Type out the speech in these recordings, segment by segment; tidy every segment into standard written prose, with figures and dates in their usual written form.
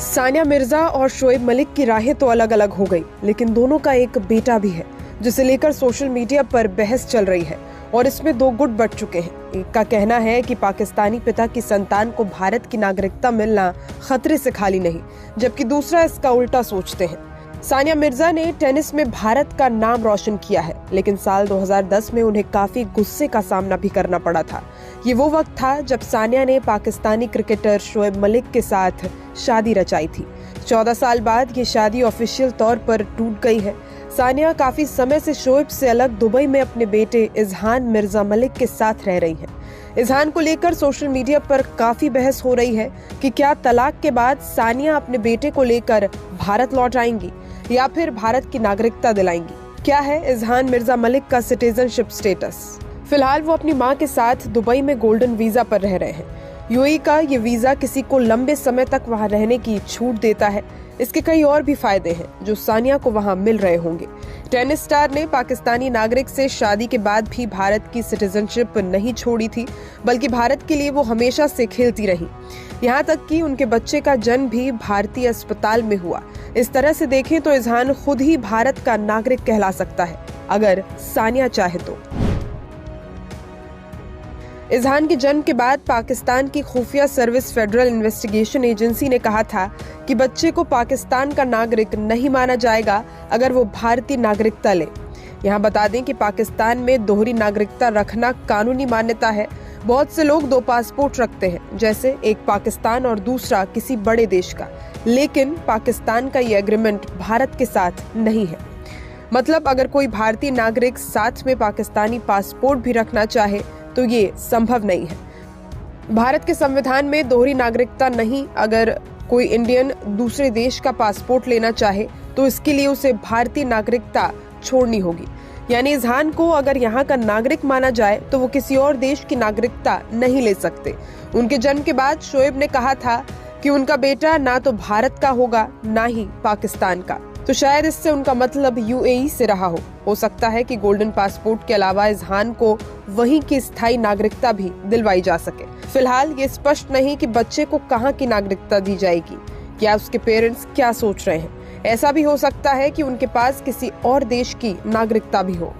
सानिया मिर्जा और शोएब मलिक की राहें तो अलग अलग हो गई, लेकिन दोनों का एक बेटा भी है जिसे लेकर सोशल मीडिया पर बहस चल रही है और इसमें दो गुट बट चुके हैं। एक का कहना है कि पाकिस्तानी पिता की संतान को भारत की नागरिकता मिलना खतरे से खाली नहीं, जबकि दूसरा इसका उल्टा सोचते हैं। सानिया मिर्जा ने टेनिस में भारत का नाम रोशन किया है, लेकिन साल 2010 में उन्हें काफी गुस्से का सामना भी करना पड़ा था। ये वो वक्त था जब सानिया ने पाकिस्तानी क्रिकेटर शोएब मलिक के साथ शादी रचाई थी। 14 साल बाद ये शादी ऑफिशियल तौर पर टूट गई है। सानिया काफी समय से शोएब से अलग दुबई में अपने बेटे इजहान मिर्जा मलिक के साथ रह रही हैं। इजहान को लेकर सोशल मीडिया पर काफी बहस हो रही है कि क्या तलाक के बाद सानिया अपने बेटे को लेकर भारत लौट आएंगी या फिर भारत की नागरिकता दिलाएंगी। क्या है इजहान मिर्जा मलिक का सिटीजनशिप स्टेटस? फिलहाल वो अपनी मां के साथ दुबई में गोल्डन वीजा पर रह रहे हैं। यूएई का ये वीजा किसी को लंबे समय तक वहां रहने की छूट देता है। इसके कई और भी फायदे हैं जो सानिया को वहां मिल रहे होंगे। टेनिस स्टार ने पाकिस्तानी नागरिक से शादी के बाद भी भारत की सिटीजनशिप नहीं छोड़ी थी, बल्कि भारत के लिए वो हमेशा से खेलती रही। यहाँ तक कि उनके बच्चे का जन्म भी भारतीय अस्पताल में हुआ। इस तरह से देखें तो इजहान खुद ही भारत का नागरिक कहला सकता है, अगर सानिया चाहे तो। इजहान के जन्म के बाद पाकिस्तान की खुफिया सर्विस फेडरल इन्वेस्टिगेशन एजेंसी ने कहा था कि बच्चे को पाकिस्तान का नागरिक नहीं माना जाएगा अगर वो भारतीय नागरिकता ले। यहाँ बता दें कि पाकिस्तान में दोहरी नागरिकता रखना कानूनी मान्यता है। बहुत से लोग दो पासपोर्ट रखते हैं, जैसे एक पाकिस्तान और दूसरा किसी बड़े देश का, लेकिन पाकिस्तान का ये एग्रीमेंट भारत के साथ नहीं है। मतलब अगर कोई भारतीय नागरिक साथ में पाकिस्तानी पासपोर्ट भी रखना चाहे तो ये संभव नहीं है। भारत के संविधान में दोहरी नागरिकता नहीं। अगर कोई इंडियन दूसरे देश का पासपोर्ट लेना चाहे तो इसके लिए उसे भारतीय नागरिकता छोड़नी होगी। यानी इजहान को अगर यहाँ का नागरिक माना जाए तो वो किसी और देश की नागरिकता नहीं ले सकते। उनके जन्म के बाद शोएब ने कहा था कि उनका बेटा ना तो भारत का होगा ना ही पाकिस्तान का, तो शायद इससे उनका मतलब यूएई से रहा हो सकता है कि गोल्डन पासपोर्ट के अलावा इजहान को वहीं की स्थायी नागरिकता भी दिलवाई जा सके। फिलहाल ये स्पष्ट नहीं कि बच्चे को कहां की नागरिकता दी जाएगी या उसके पेरेंट्स क्या सोच रहे हैं। ऐसा भी हो सकता है कि उनके पास किसी और देश की नागरिकता भी हो।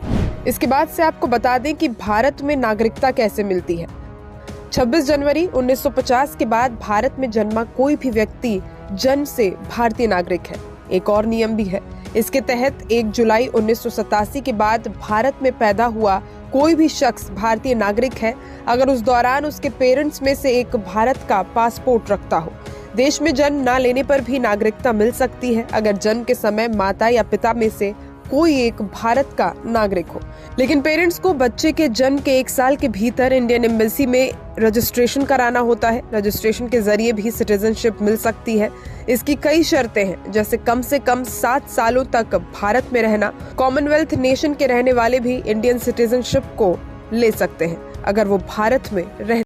इसके बाद से आपको बता दें कि भारत में नागरिकता कैसे मिलती है। 26 जनवरी 1950 के बाद भारत में जन्मा कोई भी व्यक्ति जन्म से भारतीय नागरिक है। एक और नियम भी है। इसके तहत 1 जुलाई 1987 के बाद भारत में पैदा हुआ कोई भी शख्स भारतीय नागरिक है अगर उस दौरान उसके पेरेंट्स में से एक भारत का पासपोर्ट रखता हो। देश में जन्म न लेने पर भी नागरिकता मिल सकती है अगर जन्म के समय माता या पिता में से कोई एक भारत का नागरिक हो। लेकिन पेरेंट्स को बच्चे के जन्म के 1 साल के भीतर इंडियन एम्बेसी में रजिस्ट्रेशन कराना होता है। रजिस्ट्रेशन के जरिए भी सिटीजनशिप मिल सकती है। इसकी कई शर्तें हैं, जैसे कम से कम 7 सालों तक भारत में रहना। कॉमनवेल्थ नेशन के रहने वाले भी इंडियन सिटीजनशिप को ले सकते हैं अगर वो भारत में रह